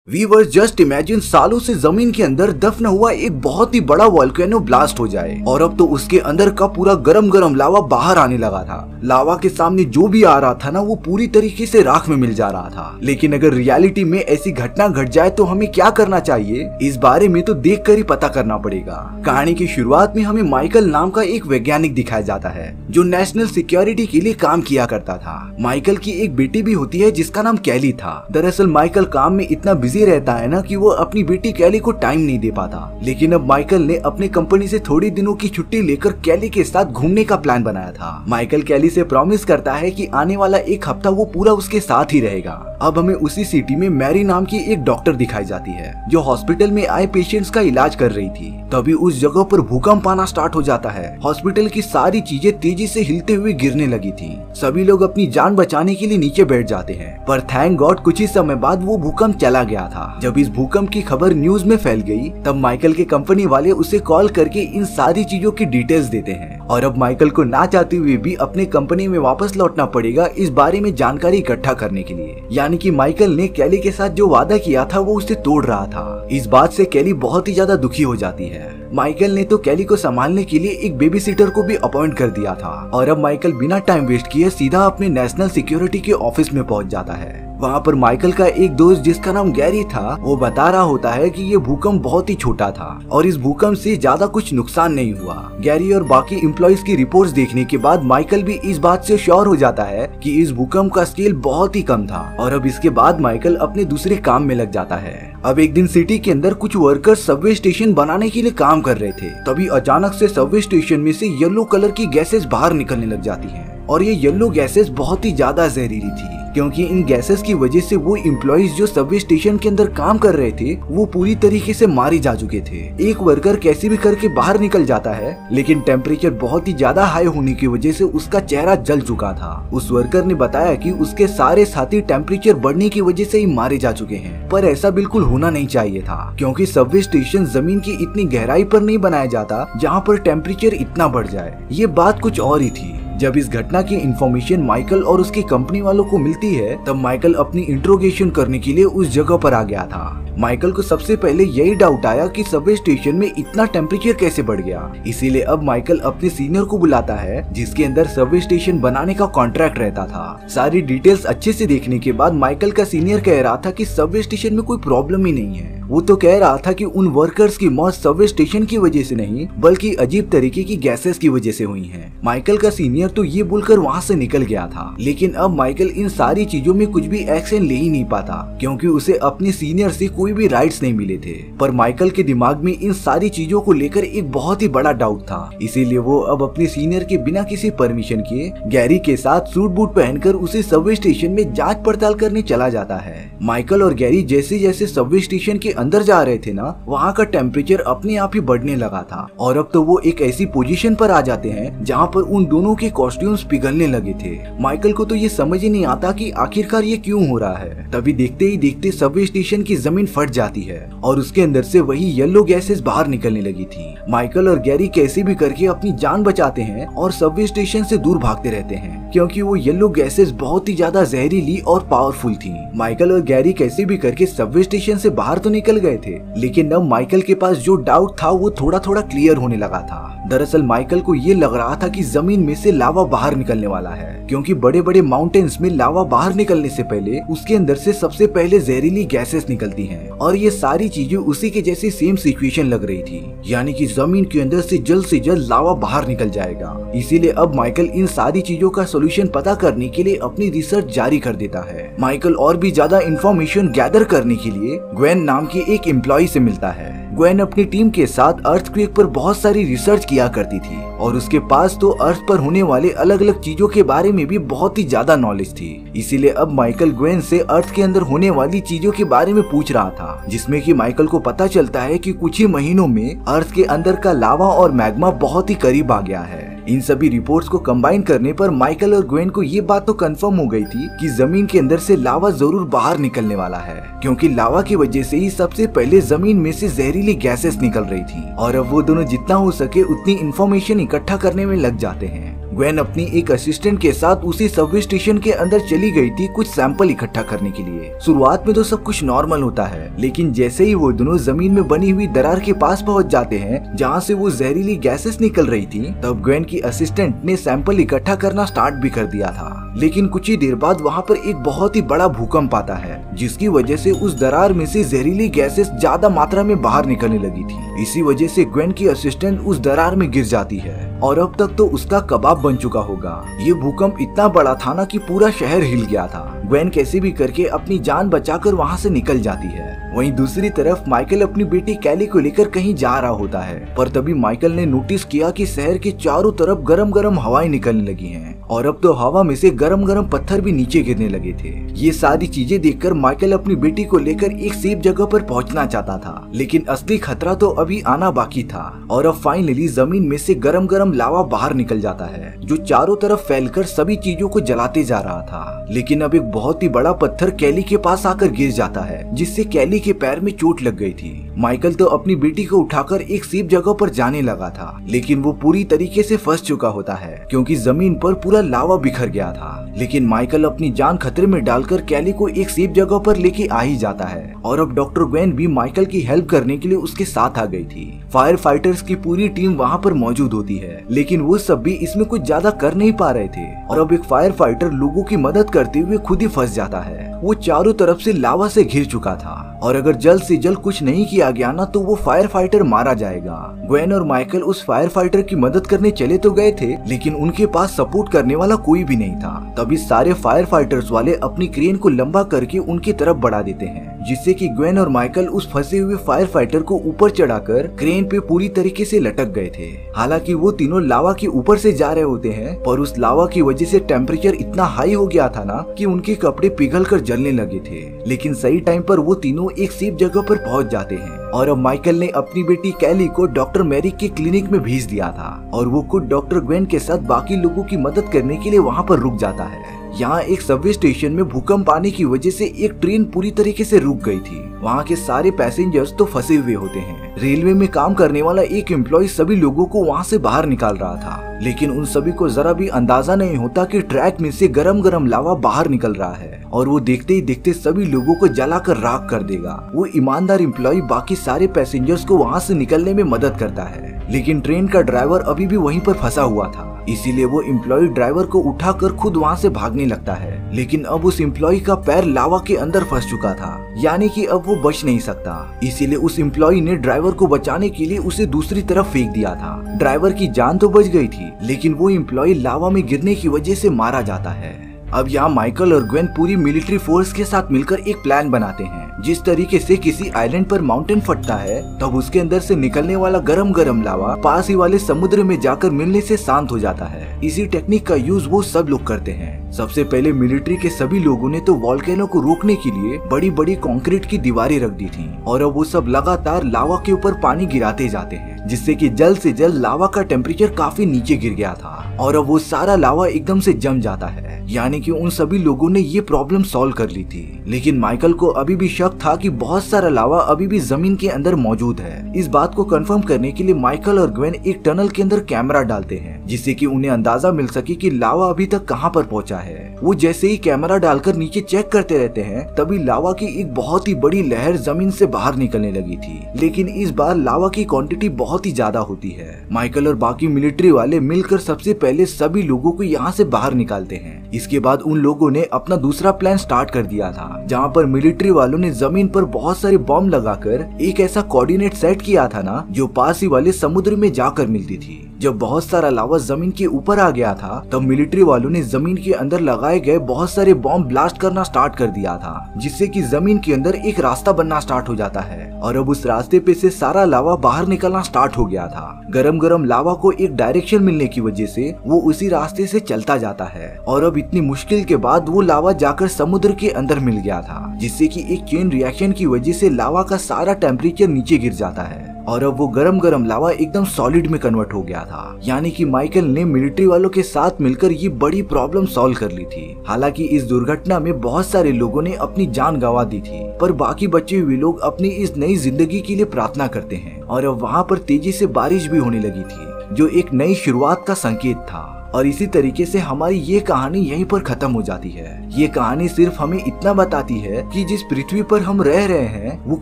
Viewers just imagine सालों से जमीन के अंदर दफन हुआ एक बहुत ही बड़ा वोल्केनो ब्लास्ट हो जाए और अब तो उसके अंदर का पूरा गरम गरम लावा बाहर आने लगा था। लावा के सामने जो भी आ रहा था ना वो पूरी तरीके से राख में मिल जा रहा था। लेकिन अगर रियलिटी में ऐसी घटना घट जाए तो हमें क्या करना चाहिए, इस बारे में तो देख कर ही पता करना पड़ेगा। कहानी की शुरुआत में हमें माइकल नाम का एक वैज्ञानिक दिखाया जाता है जो नेशनल सिक्योरिटी के लिए काम किया करता था। माइकल की एक बेटी भी होती है जिसका नाम कैली था। दरअसल माइकल काम में इतना बिजी रहता है ना कि वो अपनी बेटी कैली को टाइम नहीं दे पाता। लेकिन अब माइकल ने अपने कंपनी से थोड़ी दिनों की छुट्टी लेकर कैली के साथ घूमने का प्लान बनाया था। माइकल कैली से प्रॉमिस करता है कि आने वाला एक हफ्ता वो पूरा उसके साथ ही रहेगा। अब हमें उसी सिटी में मैरी नाम की एक डॉक्टर दिखाई जाती है जो हॉस्पिटल में आए पेशेंट्स का इलाज कर रही थी। तभी उस जगह पर भूकंप आना स्टार्ट हो जाता है। हॉस्पिटल की सारी चीजें तेजी से हिलते हुए गिरने लगी थी। सभी लोग अपनी जान बचाने के लिए नीचे बैठ जाते हैं, पर थैंक गॉड कुछ ही समय बाद वो भूकंप चला गया था। जब इस भूकंप की खबर न्यूज में फैल गई तब माइकल के कंपनी वाले उसे कॉल करके इन सारी चीजों की डिटेल्स देते हैं और अब माइकल को ना चाहते हुए भी अपने कंपनी में वापस लौटना पड़ेगा इस बारे में जानकारी इकट्ठा करने के लिए। यानी कि माइकल ने कैली के साथ जो वादा किया था वो उसे तोड़ रहा था। इस बात से कैली बहुत ही ज्यादा दुखी हो जाती है। माइकल ने तो कैली को संभालने के लिए एक बेबी सीटर को भी अपॉइंट कर दिया था और अब माइकल बिना टाइम वेस्ट किए सीधा अपने नेशनल सिक्योरिटी के ऑफिस में पहुंच जाता है। वहाँ पर माइकल का एक दोस्त जिसका नाम गैरी था वो बता रहा होता है कि ये भूकंप बहुत ही छोटा था और इस भूकंप से ज्यादा कुछ नुकसान नहीं हुआ। गैरी और बाकी एम्प्लॉइज की रिपोर्ट्स देखने के बाद माइकल भी इस बात से श्योर हो जाता है कि इस भूकंप का स्केल बहुत ही कम था और अब इसके बाद माइकल अपने दूसरे काम में लग जाता है। अब एक दिन सिटी के अंदर कुछ वर्कर्स सबवे स्टेशन बनाने के लिए काम कर रहे थे। तभी अचानक से सबवे स्टेशन में से येलो कलर की गैसेस बाहर निकलने लग जाती हैं और ये येलो गैसेस बहुत ही ज्यादा जहरीली थी क्योंकि इन गैसेस की वजह से वो एम्प्लॉइज जो सबवे स्टेशन के अंदर काम कर रहे थे वो पूरी तरीके से मारे जा चुके थे। एक वर्कर कैसे भी करके बाहर निकल जाता है लेकिन टेम्परेचर बहुत ही ज्यादा हाई होने की वजह से उसका चेहरा जल चुका था। उस वर्कर ने बताया कि उसके सारे साथी टेम्परेचर बढ़ने की वजह से ही मारे जा चुके हैं, पर ऐसा बिल्कुल होना नहीं चाहिए था क्योंकि सबवे स्टेशन जमीन की इतनी गहराई पर नहीं बनाया जाता जहाँ पर टेम्परेचर इतना बढ़ जाए। ये बात कुछ और ही थी। जब इस घटना की इंफॉर्मेशन माइकल और उसकी कंपनी वालों को मिलती है तब माइकल अपनी इंट्रोगेशन करने के लिए उस जगह पर आ गया था। माइकल को सबसे पहले यही डाउट आया कि सबवे स्टेशन में इतना टेम्परेचर कैसे बढ़ गया। इसीलिए अब माइकल अपने सीनियर को बुलाता है जिसके अंदर सबवे स्टेशन बनाने का कॉन्ट्रैक्ट रहता था। सारी डिटेल्स अच्छे से देखने के बाद माइकल का सीनियर कह रहा था कि सबवे स्टेशन में कोई प्रॉब्लम ही नहीं है। वो तो कह रहा था कि उन वर्कर्स की मौत सबवे स्टेशन की वजह से नहीं बल्कि अजीब तरीके की गैसेस की वजह से हुई है। माइकल का सीनियर तो ये बोलकर वहाँ से निकल गया था। लेकिन अब माइकल इन सारी चीजों में कुछ भी एक्शन ले ही नहीं पाता क्योंकि उसे अपने सीनियर से कोई भी राइट्स नहीं मिले थे। पर माइकल के दिमाग में इन सारी चीजों को लेकर एक बहुत ही बड़ा डाउट था। इसीलिए वो अब अपने सीनियर के बिना किसी परमिशन के गैरी के साथ सूट बूट पहनकर उसे सबवे स्टेशन में जांच पड़ताल करने चला जाता है। माइकल और गैरी जैसे जैसे सबवे स्टेशन के अंदर जा रहे थे ना वहाँ का टेम्परेचर अपने आप ही बढ़ने लगा था और अब तो वो एक ऐसी पोजीशन पर आ जाते हैं जहाँ पर उन दोनों के कॉस्ट्यूम्स पिघलने लगे थे। माइकल को तो ये समझ ही नहीं आता कि आखिरकार ये क्यों हो रहा है। तभी देखते ही देखते सबवे स्टेशन की जमीन फट जाती है और उसके अंदर से वही येलो गैसेस बाहर निकलने लगी थी। माइकल और गैरी कैसे भी करके अपनी जान बचाते हैं और सबवे स्टेशन से दूर भागते रहते हैं क्योंकि वो येलो गैसेस बहुत ही ज्यादा जहरीली और पावरफुल थी। माइकल और गैरी कैसे भी करके सबवे स्टेशन से बाहर तो निकल गए थे लेकिन अब माइकल के पास जो डाउट था वो थोड़ा थोड़ा क्लियर होने लगा था। दरअसल माइकल को ये लग रहा था कि जमीन में से लावा बाहर निकलने वाला है क्योंकि बड़े बड़े माउंटेन्स में लावा बाहर निकलने से पहले उसके अंदर से सबसे पहले जहरीली गैसेस निकलती हैं और ये सारी चीजें उसी के जैसी सेम सिचुएशन लग रही थी। यानी कि जमीन के अंदर से जल्द लावा बाहर निकल जाएगा। इसीलिए अब माइकल इन सारी चीजों का सोल्यूशन पता करने के लिए अपनी रिसर्च जारी कर देता है। माइकल और भी ज्यादा इंफॉर्मेशन गैदर करने के लिए ग्वेन नाम की एक एम्प्लॉय से मिलता है। ग्वेन अपनी टीम के साथ अर्थक्वेक पर बहुत सारी रिसर्च किया करती थी और उसके पास तो अर्थ पर होने वाले अलग अलग चीजों के बारे में भी बहुत ही ज्यादा नॉलेज थी। इसीलिए अब माइकल ग्वेन से अर्थ के अंदर होने वाली चीजों के बारे में पूछ रहा था जिसमें कि माइकल को पता चलता है कि कुछ ही महीनों में अर्थ के अंदर का लावा और मैग्मा बहुत ही करीब आ गया है। इन सभी रिपोर्ट्स को कंबाइन करने पर माइकल और ग्वेन को ये बात तो कंफर्म हो गई थी कि जमीन के अंदर से लावा जरूर बाहर निकलने वाला है क्योंकि लावा की वजह से ही सबसे पहले जमीन में से जहरीली गैसेस निकल रही थी और अब वो दोनों जितना हो सके उतनी इंफॉर्मेशन इकट्ठा करने में लग जाते हैं। ग्वेन अपनी एक असिस्टेंट के साथ उसी सबवे स्टेशन के अंदर चली गई थी कुछ सैंपल इकट्ठा करने के लिए। शुरुआत में तो सब कुछ नॉर्मल होता है, लेकिन जैसे ही वो दोनों जमीन में बनी हुई दरार के पास पहुंच जाते हैं जहाँ से वो जहरीली गैसेस निकल रही थी, तब ग्वेन की असिस्टेंट ने सैंपल इकट्ठा करना स्टार्ट भी कर दिया था। लेकिन कुछ ही देर बाद वहाँ पर एक बहुत ही बड़ा भूकंप आता है, जिसकी वजह से उस दरार में से जहरीली गैसेस ज्यादा मात्रा में बाहर निकलने लगी थी। इसी वजह से ग्वेन की असिस्टेंट उस दरार में गिर जाती है और अब तक तो उसका कबाब बन चुका होगा। ये भूकंप इतना बड़ा था ना कि पूरा शहर हिल गया था। ग्वेन कैसे भी करके अपनी जान बचाकर वहाँ से निकल जाती है। वहीं दूसरी तरफ माइकल अपनी बेटी कैली को लेकर कहीं जा रहा होता है, पर तभी माइकल ने नोटिस किया कि शहर के चारों तरफ गरम गरम हवाएं निकलने लगी हैं और अब तो हवा में से गरम गरम पत्थर भी नीचे गिरने लगे थे। ये सारी चीजें देखकर माइकल अपनी बेटी को लेकर एक सेफ जगह पर पहुंचना चाहता था, लेकिन असली खतरा तो अभी आना बाकी था। और अब फाइनली जमीन में से गरम गरम लावा बाहर निकल जाता है, जो चारों तरफ फैलकर सभी चीजों को जलाते जा रहा था। लेकिन अब एक बहुत ही बड़ा पत्थर कैली के पास आकर गिर जाता है, जिससे कैली के पैर में चोट लग गई थी। माइकल तो अपनी बेटी को उठाकर एक सेफ जगह पर जाने लगा था, लेकिन वो पूरी तरीके से फंस चुका होता है क्योंकि जमीन पर पूरा लावा बिखर गया था। लेकिन माइकल अपनी जान खतरे में डालकर कैली को एक सेफ जगह पर लेके आ ही जाता है और अब डॉक्टर ग्वेन भी माइकल की हेल्प करने के लिए उसके साथ आ गई थी। फायर फाइटर्स की पूरी टीम वहाँ पर मौजूद होती है, लेकिन वो सब भी इसमें कुछ ज्यादा कर नहीं पा रहे थे और अब एक फायर फाइटर लोगों की मदद करते हुए खुद ही फंस जाता है। वो चारों तरफ से लावा से घिर चुका था और अगर जल्द से जल्द कुछ नहीं किया गया ना तो वो फायर फाइटर मारा जाएगा। ग्वेन और माइकल उस फायर फाइटर की मदद करने चले तो गए थे, लेकिन उनके पास सपोर्ट करने वाला कोई भी नहीं था। तभी सारे फायर फाइटर्स वाले अपनी क्रेन को लंबा करके उनकी तरफ बढ़ा देते हैं, जिससे कि ग्वेन और माइकल उस फंसे हुए फायर फाइटर को ऊपर चढ़ाकर क्रेन पे पूरी तरीके से लटक गए थे। हालांकि वो तीनों लावा के ऊपर से जा रहे होते हैं, पर उस लावा की वजह से टेम्परेचर इतना हाई हो गया था ना कि उनके कपड़े पिघलकर जलने लगे थे। लेकिन सही टाइम पर वो तीनों एक सेफ जगह पर पहुंच जाते हैं और अब माइकल ने अपनी बेटी कैली को डॉक्टर मैरी के क्लिनिक में भेज दिया था और वो खुद डॉक्टर ग्वेन के साथ बाकी लोगों की मदद करने के लिए वहाँ पर रुक जाता है। यहाँ एक सबवे स्टेशन में भूकंप आने की वजह से एक ट्रेन पूरी तरीके से रुक गई थी। वहाँ के सारे पैसेंजर्स तो फंसे हुए होते हैं। रेलवे में काम करने वाला एक एम्प्लॉय सभी लोगों को वहाँ से बाहर निकाल रहा था, लेकिन उन सभी को जरा भी अंदाजा नहीं होता कि ट्रैक में से गरम गरम लावा बाहर निकल रहा है और वो देखते ही देखते सभी लोगों को जलाकर राख कर देगा। वो ईमानदार एम्प्लॉय बाकी सारे पैसेंजर्स को वहाँ से निकलने में मदद करता है, लेकिन ट्रेन का ड्राइवर अभी भी वहीं पर फंसा हुआ था। इसीलिए वो एम्प्लॉय ड्राइवर को उठाकर खुद वहाँ से भागने लगता है, लेकिन अब उस एम्प्लॉय का पैर लावा के अंदर फंस चुका था, यानी कि अब वो बच नहीं सकता। इसीलिए उस एम्प्लॉय ने ड्राइवर को बचाने के लिए उसे दूसरी तरफ फेंक दिया था। ड्राइवर की जान तो बच गई थी, लेकिन वो एम्प्लॉय लावा में गिरने की वजह से मारा जाता है। अब यहाँ माइकल और ग्वेन पूरी मिलिट्री फोर्स के साथ मिलकर एक प्लान बनाते हैं। जिस तरीके से किसी आइलैंड पर माउंटेन फटता है, तब उसके अंदर से निकलने वाला गरम गरम लावा पास ही वाले समुद्र में जाकर मिलने से शांत हो जाता है। इसी टेक्निक का यूज वो सब लोग करते हैं। सबसे पहले मिलिट्री के सभी लोगों ने तो वॉल्केनो को रोकने के लिए बड़ी बड़ी कंक्रीट की दीवारें रख दी थी और अब वो सब लगातार लावा के ऊपर पानी गिराते जाते हैं, जिससे कि जल्द से जल्द लावा का टेम्परेचर काफी नीचे गिर गया था और अब वो सारा लावा एकदम से जम जाता है। यानी कि उन सभी लोगों ने ये प्रॉब्लम सॉल्व कर ली थी। लेकिन माइकल को अभी भी शक था कि बहुत सारा लावा अभी भी जमीन के अंदर मौजूद है। इस बात को कंफर्म करने के लिए माइकल और ग्वेन एक टनल के अंदर कैमरा डालते हैं, जिससे कि उन्हें अंदाजा मिल सके कि लावा अभी तक कहां पर पहुंचा है। वो जैसे ही कैमरा डालकर नीचे चेक करते रहते हैं, तभी लावा की एक बहुत ही बड़ी लहर जमीन से बाहर निकलने लगी थी। लेकिन इस बार लावा की क्वांटिटी बहुत ही ज्यादा होती है। माइकल और बाकी मिलिट्री वाले मिलकर सबसे पहले सभी लोगों को यहाँ से बाहर निकालते हैं। इसके बाद उन लोगों ने अपना दूसरा प्लान स्टार्ट कर दिया था, जहाँ पर मिलिट्री वालों ने जमीन पर बहुत सारे बम लगाकर एक ऐसा कोऑर्डिनेट सेट किया था ना, जो पास ही वाले समुद्र में जाकर मिलती थी। जब बहुत सारा लावा जमीन के ऊपर आ गया था, तब मिलिट्री वालों ने जमीन के अंदर लगाए गए बहुत सारे बॉम्ब ब्लास्ट करना स्टार्ट कर दिया था, जिससे कि जमीन के अंदर एक रास्ता बनना स्टार्ट हो जाता है और अब उस रास्ते पे से सारा लावा बाहर निकलना स्टार्ट हो गया था। गरम गरम लावा को एक डायरेक्शन मिलने की वजह से वो उसी रास्ते से चलता जाता है और अब इतनी मुश्किल के बाद वो लावा जाकर समुद्र के अंदर मिल गया था, जिससे कि एक चेन रिएक्शन की वजह से लावा का सारा टेम्परेचर नीचे गिर जाता है और अब वो गरम गरम लावा एकदम सॉलिड में कन्वर्ट हो गया था। यानी कि माइकल ने मिलिट्री वालों के साथ मिलकर ये बड़ी प्रॉब्लम सॉल्व कर ली थी। हालांकि इस दुर्घटना में बहुत सारे लोगों ने अपनी जान गंवा दी थी, पर बाकी बचे हुए लोग अपनी इस नई जिंदगी के लिए प्रार्थना करते हैं और अब वहाँ पर तेजी से बारिश भी होने लगी थी, जो एक नई शुरुआत का संकेत था। और इसी तरीके से हमारी ये कहानी यहीं पर खत्म हो जाती है। ये कहानी सिर्फ हमें इतना बताती है कि जिस पृथ्वी पर हम रह रहे हैं वो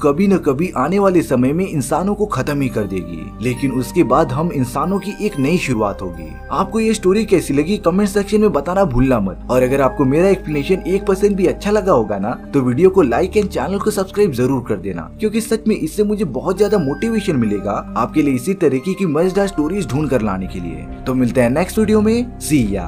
कभी न कभी आने वाले समय में इंसानों को खत्म ही कर देगी, लेकिन उसके बाद हम इंसानों की एक नई शुरुआत होगी। आपको ये स्टोरी कैसी लगी कमेंट सेक्शन में बताना भूलना मत। और अगर आपको मेरा एक्सप्लेनेशन 1% भी अच्छा लगा होगा ना तो वीडियो को लाइक एंड चैनल को सब्सक्राइब जरूर कर देना, क्योंकि सच में इससे मुझे बहुत ज्यादा मोटिवेशन मिलेगा आपके लिए इसी तरीके की मजेदार स्टोरीज ढूंढ कर लाने के लिए। तो मिलते हैं नेक्स्ट वीडियो में, सी या।